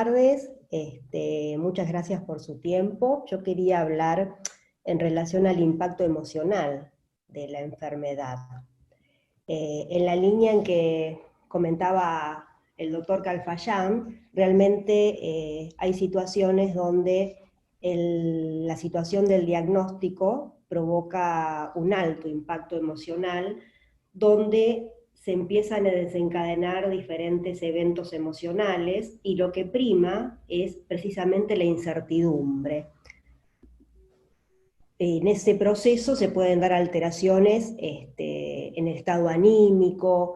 tardes. Muchas gracias por su tiempo. Yo quería hablar en relación al impacto emocional de la enfermedad. En la línea en que comentaba el doctor Calfayán, realmente hay situaciones donde la situación del diagnóstico provoca un alto impacto emocional, donde se empiezan a desencadenar diferentes eventos emocionales y lo que prima es precisamente la incertidumbre. En ese proceso se pueden dar alteraciones en el estado anímico,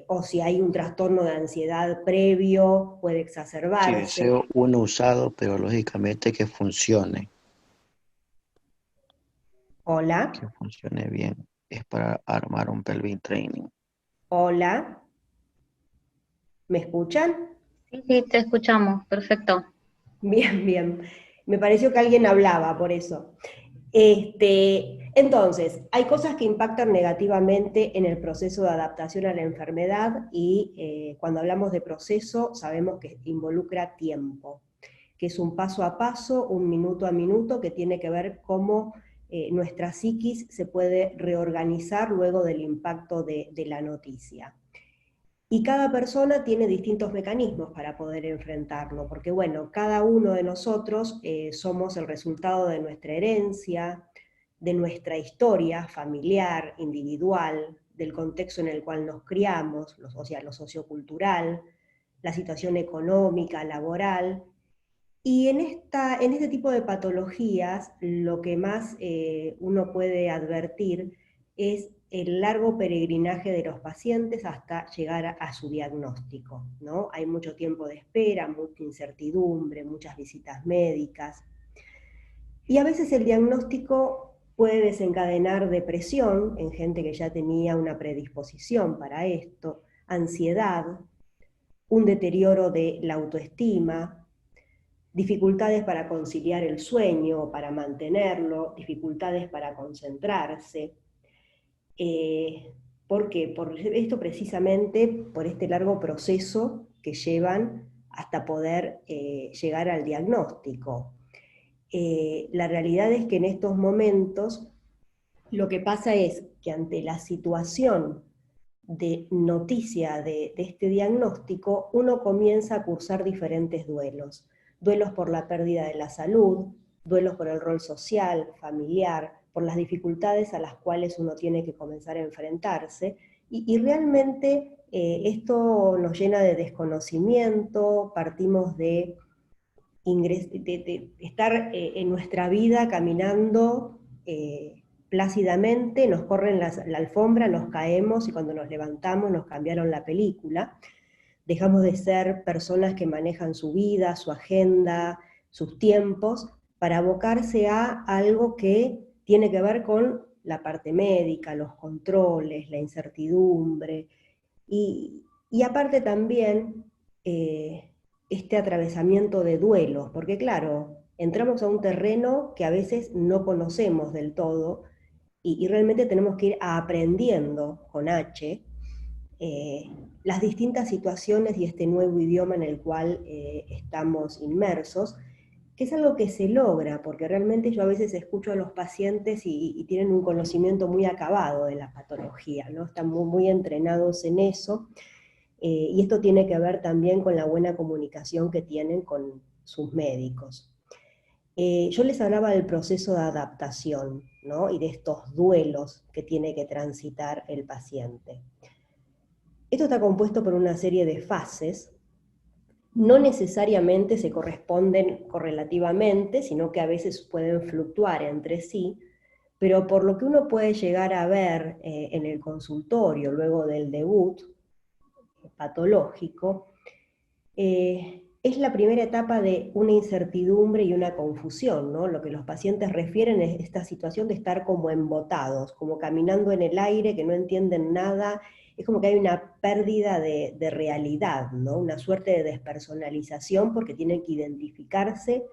o si hay un trastorno de ansiedad previo, puede Sí, exacerbarse. deseo uno usado, pero lógicamente Hola, que funcione bien. Es para armar un pelvin training. hola, ¿me escuchan? Sí, sí, te escuchamos, perfecto. Bien, bien. Me pareció que alguien hablaba, por eso. Entonces, hay cosas que impactan negativamente en el proceso de adaptación a la enfermedad y cuando hablamos de proceso sabemos que involucra tiempo, que es un paso a paso, un minuto a minuto, que tiene que ver cómo nuestra psiquis se puede reorganizar luego del impacto de la noticia. Y cada persona tiene distintos mecanismos para poder enfrentarlo, porque bueno, cada uno de nosotros somos el resultado de nuestra herencia, de nuestra historia familiar, individual, del contexto en el cual nos criamos, o sea, lo sociocultural, la situación económica, laboral. Y en este tipo de patologías, lo que más uno puede advertir es el largo peregrinaje de los pacientes hasta llegar a su diagnóstico, ¿no? Hay mucho tiempo de espera, mucha incertidumbre, muchas visitas médicas. Y a veces el diagnóstico puede desencadenar depresión en gente que ya tenía una predisposición para esto, ansiedad, un deterioro de la autoestima, dificultades para conciliar el sueño, para mantenerlo, dificultades para concentrarse. ¿Por qué? Por esto precisamente, por este largo proceso que llevan hasta poder llegar al diagnóstico. La realidad es que en estos momentos lo que pasa es que ante la situación de noticia de este diagnóstico, uno comienza a cursar diferentes duelos. Duelos por la pérdida de la salud, duelos por el rol social, familiar, por las dificultades a las cuales uno tiene que comenzar a enfrentarse, y realmente esto nos llena de desconocimiento, partimos de estar en nuestra vida caminando plácidamente, nos corren la alfombra, nos caemos y cuando nos levantamos nos cambiaron la película. Dejamos de ser personas que manejan su vida, su agenda, sus tiempos, para abocarse a algo que tiene que ver con la parte médica, los controles, la incertidumbre, y aparte también este atravesamiento de duelos, porque claro, entramos a un terreno que a veces no conocemos del todo y realmente tenemos que ir aprendiendo con H eh, las distintas situaciones y este nuevo idioma en el cual estamos inmersos, que es algo que se logra, porque realmente yo a veces escucho a los pacientes y tienen un conocimiento muy acabado de la patología, ¿no? Están muy entrenados en eso, y esto tiene que ver también con la buena comunicación que tienen con sus médicos. Yo les hablaba del proceso de adaptación, ¿no? Y de estos duelos que tiene que transitar el paciente. Esto está compuesto por una serie de fases, no necesariamente se corresponden correlativamente, sino que a veces pueden fluctuar entre sí, pero por lo que uno puede llegar a ver en el consultorio luego del debut patológico, es la primera etapa de una incertidumbre y una confusión, ¿no? Lo que los pacientes refieren es esta situación de estar como embotados, como caminando en el aire, que no entienden nada, es como que hay una pérdida de realidad, ¿no? Una suerte de despersonalización porque tienen que identificarse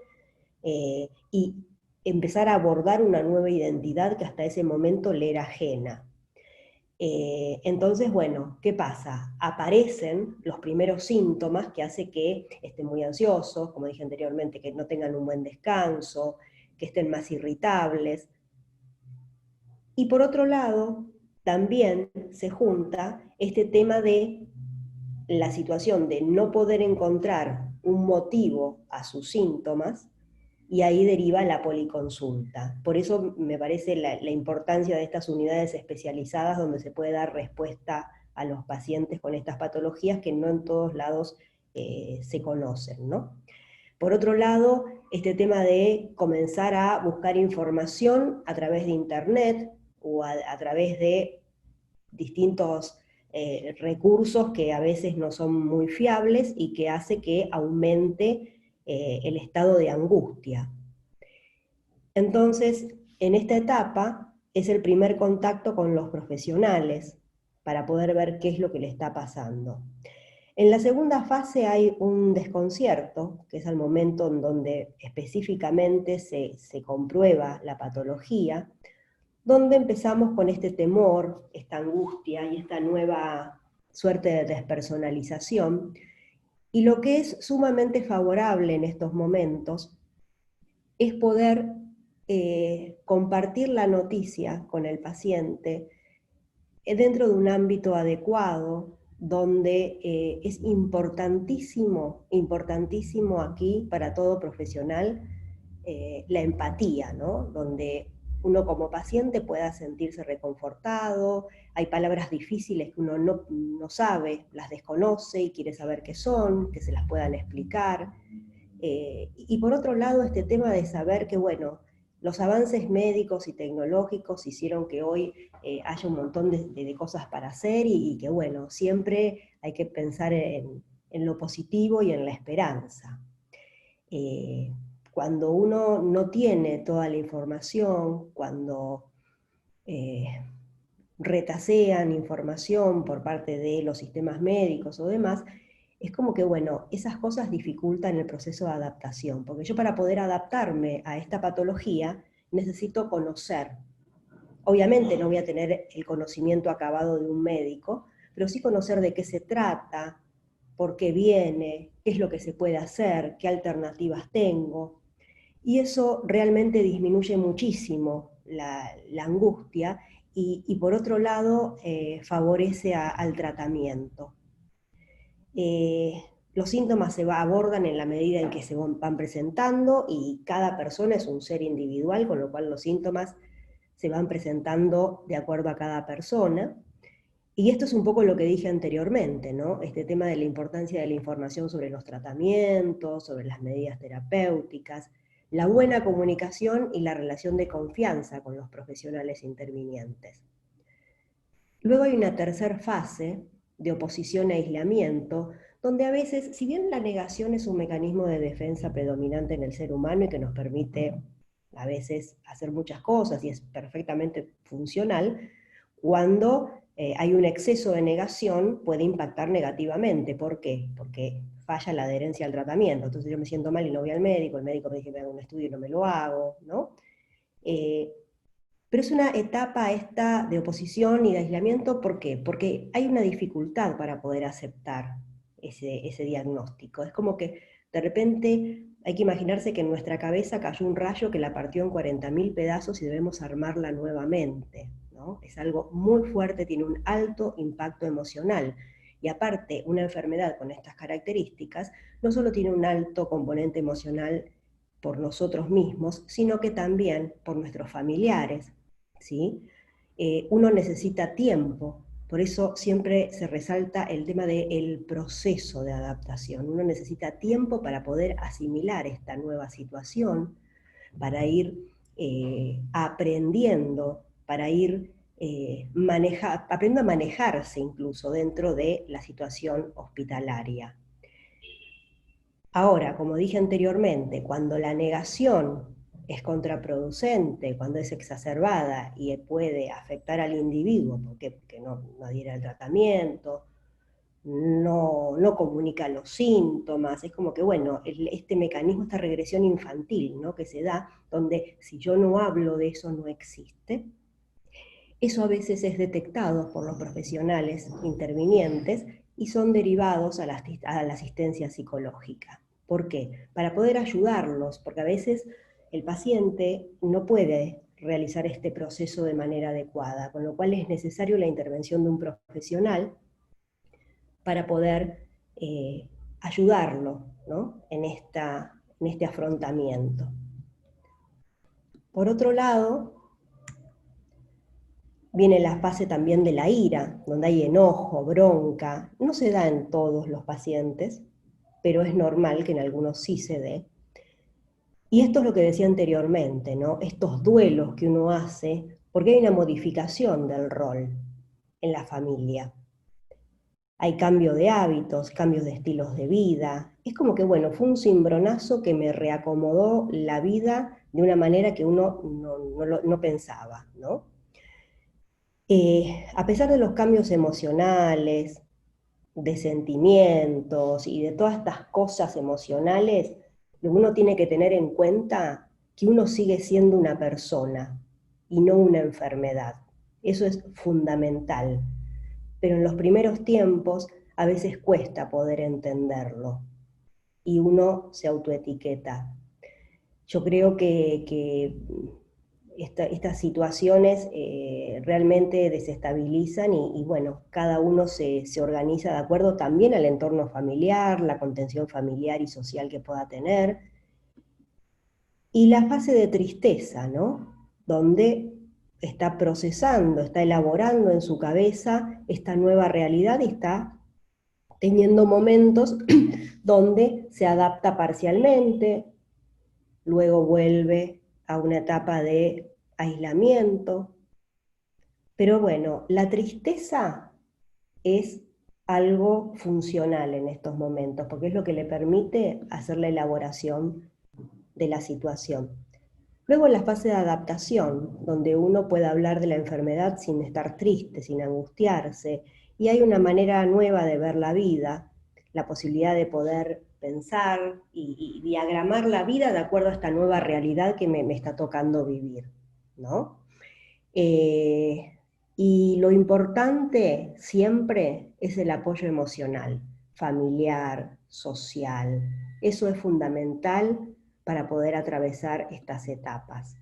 y empezar a abordar una nueva identidad que hasta ese momento le era ajena. Entonces, bueno, ¿qué pasa? Aparecen los primeros síntomas que hace que estén muy ansiosos, como dije anteriormente, que no tengan un buen descanso, que estén más irritables. Y por otro lado, también se junta este tema de la situación de no poder encontrar un motivo a sus síntomas, y ahí deriva la policonsulta. Por eso me parece la importancia de estas unidades especializadas donde se puede dar respuesta a los pacientes con estas patologías que no en todos lados se conocen, ¿no? Por otro lado, este tema de comenzar a buscar información a través de Internet o a través de distintos recursos que a veces no son muy fiables y que hace que aumente el estado de angustia. Entonces, en esta etapa es el primer contacto con los profesionales para poder ver qué es lo que le está pasando. En la segunda fase hay un desconcierto, que es el momento en donde específicamente se comprueba la patología, donde empezamos con este temor, esta angustia y esta nueva suerte de despersonalización. Y lo que es sumamente favorable en estos momentos es poder compartir la noticia con el paciente dentro de un ámbito adecuado, donde es importantísimo, importantísimo aquí para todo profesional la empatía, ¿no? Donde uno como paciente pueda sentirse reconfortado, hay palabras difíciles que uno no sabe, las desconoce y quiere saber qué son, que se las puedan explicar. Y por otro lado, este tema de saber que, bueno, los avances médicos y tecnológicos hicieron que hoy haya un montón de cosas para hacer y que, bueno, siempre hay que pensar en lo positivo y en la esperanza. Cuando uno no tiene toda la información, cuando retasean información por parte de los sistemas médicos o demás, es como que, bueno, esas cosas dificultan el proceso de adaptación, porque yo para poder adaptarme a esta patología necesito conocer. Obviamente no voy a tener el conocimiento acabado de un médico, pero sí conocer de qué se trata, por qué viene, qué es lo que se puede hacer, qué alternativas tengo. Y eso realmente disminuye muchísimo la angustia y por otro lado favorece al tratamiento. Los síntomas se abordan en la medida en que se van presentando y cada persona es un ser individual, con lo cual los síntomas se van presentando de acuerdo a cada persona. Y esto es un poco lo que dije anteriormente, ¿no? Este tema de la importancia de la información sobre los tratamientos, sobre las medidas terapéuticas, la buena comunicación y la relación de confianza con los profesionales intervinientes. Luego hay una tercera fase de oposición e aislamiento, donde a veces, si bien la negación es un mecanismo de defensa predominante en el ser humano y que nos permite a veces hacer muchas cosas y es perfectamente funcional, cuando hay un exceso de negación puede impactar negativamente. ¿Por qué? Porque falla la adherencia al tratamiento. Entonces yo me siento mal y no voy al médico, el médico me dice que me haga un estudio y no me lo hago, ¿no? Pero es una etapa esta de oposición y de aislamiento, ¿por qué? Porque hay una dificultad para poder aceptar ese diagnóstico. Es como que de repente hay que imaginarse que en nuestra cabeza cayó un rayo que la partió en 40.000 pedazos y debemos armarla nuevamente, ¿no? Es algo muy fuerte, tiene un alto impacto emocional. Y aparte, una enfermedad con estas características no solo tiene un alto componente emocional por nosotros mismos, sino que también por nuestros familiares, ¿sí? Uno necesita tiempo, por eso siempre se resalta el tema del proceso de adaptación. Uno necesita tiempo para poder asimilar esta nueva situación, para ir aprendiendo, para ir aprendiendo a manejarse incluso dentro de la situación hospitalaria. Ahora, como dije anteriormente, cuando la negación es contraproducente, cuando es exacerbada y puede afectar al individuo porque no adhiere al tratamiento, no comunica los síntomas, es como que, bueno, este mecanismo, esta regresión infantil, ¿no? Que se da, donde si yo no hablo de eso no existe, Eso a veces es detectado por los profesionales intervinientes y son derivados a la asistencia psicológica. ¿Por qué? Para poder ayudarlos, porque a veces el paciente no puede realizar este proceso de manera adecuada, con lo cual es necesario la intervención de un profesional para poder ayudarlo, ¿no? en este afrontamiento. Por otro lado, viene la fase también de la ira, donde hay enojo, bronca. No se da en todos los pacientes, pero es normal que en algunos sí se dé. Y esto es lo que decía anteriormente, ¿no? Estos duelos que uno hace, porque hay una modificación del rol en la familia. Hay cambio de hábitos, cambios de estilos de vida. Es como que, bueno, fue un cimbronazo que me reacomodó la vida de una manera que uno no pensaba, ¿no? A pesar de los cambios emocionales, de sentimientos y de todas estas cosas emocionales, uno tiene que tener en cuenta que uno sigue siendo una persona y no una enfermedad. Eso es fundamental. Pero en los primeros tiempos a veces cuesta poder entenderlo y uno se autoetiqueta. Yo creo que estas situaciones realmente desestabilizan y bueno, cada uno se organiza de acuerdo también al entorno familiar, la contención familiar y social que pueda tener. Y la fase de tristeza, ¿no? Donde está procesando, está elaborando en su cabeza esta nueva realidad y está teniendo momentos donde se adapta parcialmente, luego vuelve a una etapa de aislamiento. Pero bueno, la tristeza es algo funcional en estos momentos, porque es lo que le permite hacer la elaboración de la situación. Luego la fase de adaptación, donde uno puede hablar de la enfermedad sin estar triste, sin angustiarse, y hay una manera nueva de ver la vida, la posibilidad de poder pensar y diagramar la vida de acuerdo a esta nueva realidad que me está tocando vivir, ¿no? Y lo importante siempre es el apoyo emocional, familiar, social. Eso es fundamental para poder atravesar estas etapas.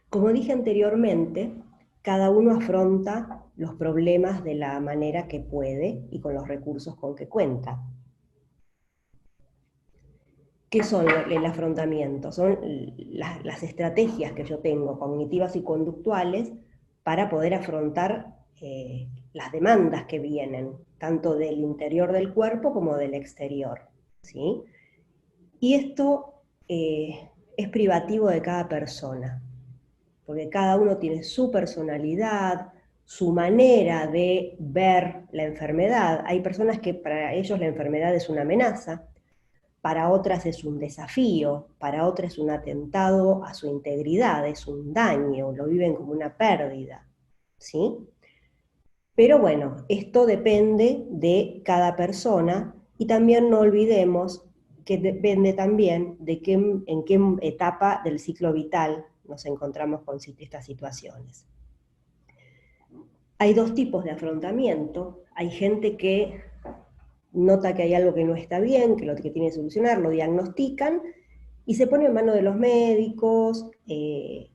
Como dije anteriormente, cada uno afronta los problemas de la manera que puede y con los recursos con que cuenta. ¿Qué son el afrontamiento? Son las estrategias que yo tengo, cognitivas y conductuales, para poder afrontar las demandas que vienen, tanto del interior del cuerpo como del exterior, ¿sí? Y esto es privativo de cada persona, porque cada uno tiene su personalidad, su manera de ver la enfermedad. Hay personas que para ellos la enfermedad es una amenaza, para otras es un desafío, para otras es un atentado a su integridad, es un daño, lo viven como una pérdida, ¿sí? Pero bueno, esto depende de cada persona y también no olvidemos que depende también de en qué etapa del ciclo vital nos encontramos con estas situaciones. Hay dos tipos de afrontamiento. Hay gente que nota que hay algo que no está bien, que lo que tiene que solucionar, lo diagnostican y se pone en manos de los médicos,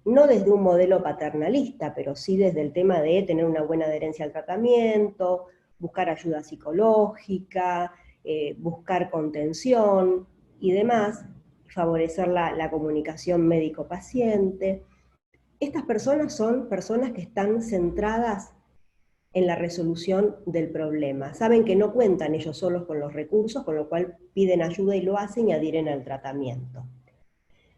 no desde un modelo paternalista, pero sí desde el tema de tener una buena adherencia al tratamiento, buscar ayuda psicológica, buscar contención y demás, favorecer la comunicación médico-paciente. Estas personas son personas que están centradas en la resolución del problema. Saben que no cuentan ellos solos con los recursos, con lo cual piden ayuda y lo hacen y adhieren al tratamiento.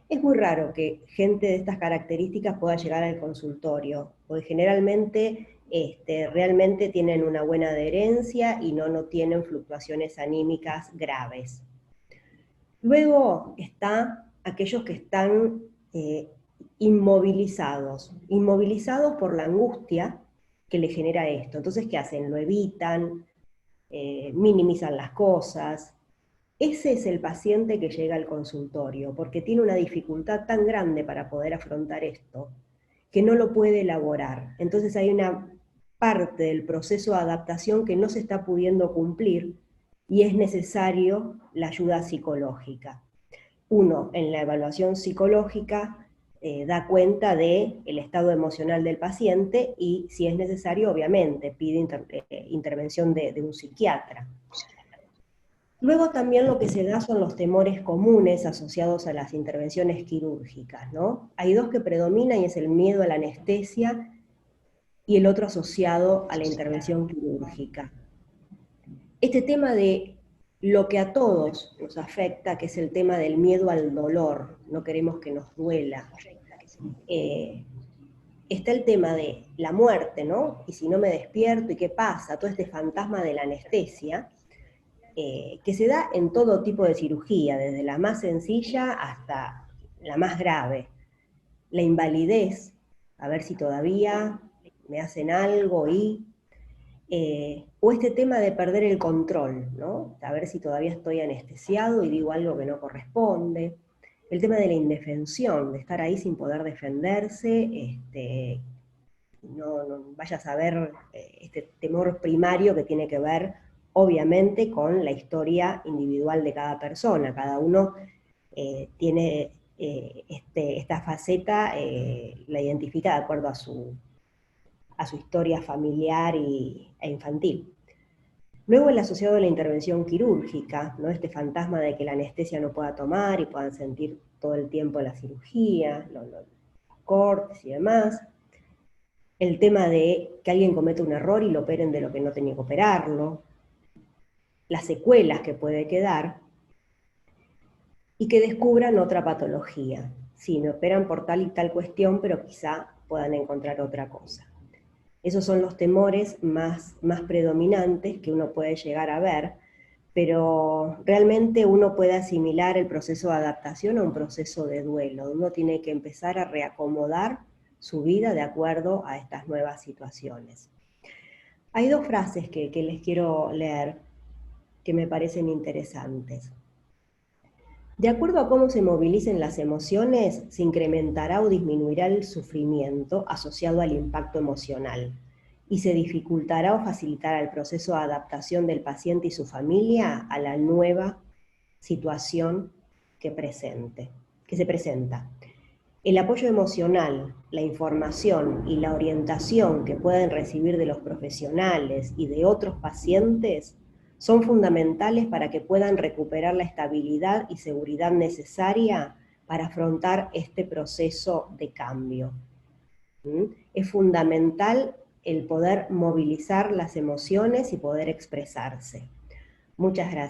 Es muy raro que gente de estas características pueda llegar al consultorio, porque generalmente realmente tienen una buena adherencia y no tienen fluctuaciones anímicas graves. Luego está aquellos que están inmovilizados por la angustia que le genera esto. Entonces, ¿qué hacen? Lo evitan, minimizan las cosas. Ese es el paciente que llega al consultorio, porque tiene una dificultad tan grande para poder afrontar esto, que no lo puede elaborar. Entonces hay una parte del proceso de adaptación que no se está pudiendo cumplir y es necesario la ayuda psicológica. Uno, en la evaluación psicológica, da cuenta del estado emocional del paciente y, si es necesario, obviamente, pide intervención de un psiquiatra. Luego también lo que se da son los temores comunes asociados a las intervenciones quirúrgicas, ¿no? Hay dos que predominan y es el miedo a la anestesia y el otro asociado a la intervención quirúrgica. Este tema de lo que a todos nos afecta, que es el tema del miedo al dolor, no queremos que nos duela. Está el tema de la muerte, ¿no? Y si no me despierto, ¿y qué pasa? Todo este fantasma de la anestesia, que se da en todo tipo de cirugía, desde la más sencilla hasta la más grave. La invalidez, a ver si todavía me hacen algo o este tema de perder el control, ¿no? A ver si todavía estoy anestesiado y digo algo que no corresponde. El tema de la indefensión, de estar ahí sin poder defenderse, no vaya a saber este temor primario que tiene que ver, obviamente, con la historia individual de cada persona. Cada uno tiene esta faceta, la identifica de acuerdo a su historia familiar e infantil. Luego el asociado a la intervención quirúrgica, ¿no? Este fantasma de que la anestesia no pueda tomar y puedan sentir todo el tiempo la cirugía, los cortes y demás. El tema de que alguien cometa un error y lo operen de lo que no tenía que operarlo. Las secuelas que puede quedar. Y que descubran otra patología. Sí, me operan por tal y tal cuestión, pero quizá puedan encontrar otra cosa. Esos son los temores más predominantes que uno puede llegar a ver, pero realmente uno puede asimilar el proceso de adaptación a un proceso de duelo. Uno tiene que empezar a reacomodar su vida de acuerdo a estas nuevas situaciones. Hay dos frases que les quiero leer que me parecen interesantes. De acuerdo a cómo se movilicen las emociones, se incrementará o disminuirá el sufrimiento asociado al impacto emocional y se dificultará o facilitará el proceso de adaptación del paciente y su familia a la nueva situación que se presenta. El apoyo emocional, la información y la orientación que pueden recibir de los profesionales y de otros pacientes son fundamentales para que puedan recuperar la estabilidad y seguridad necesaria para afrontar este proceso de cambio. Es fundamental el poder movilizar las emociones y poder expresarse. Muchas gracias.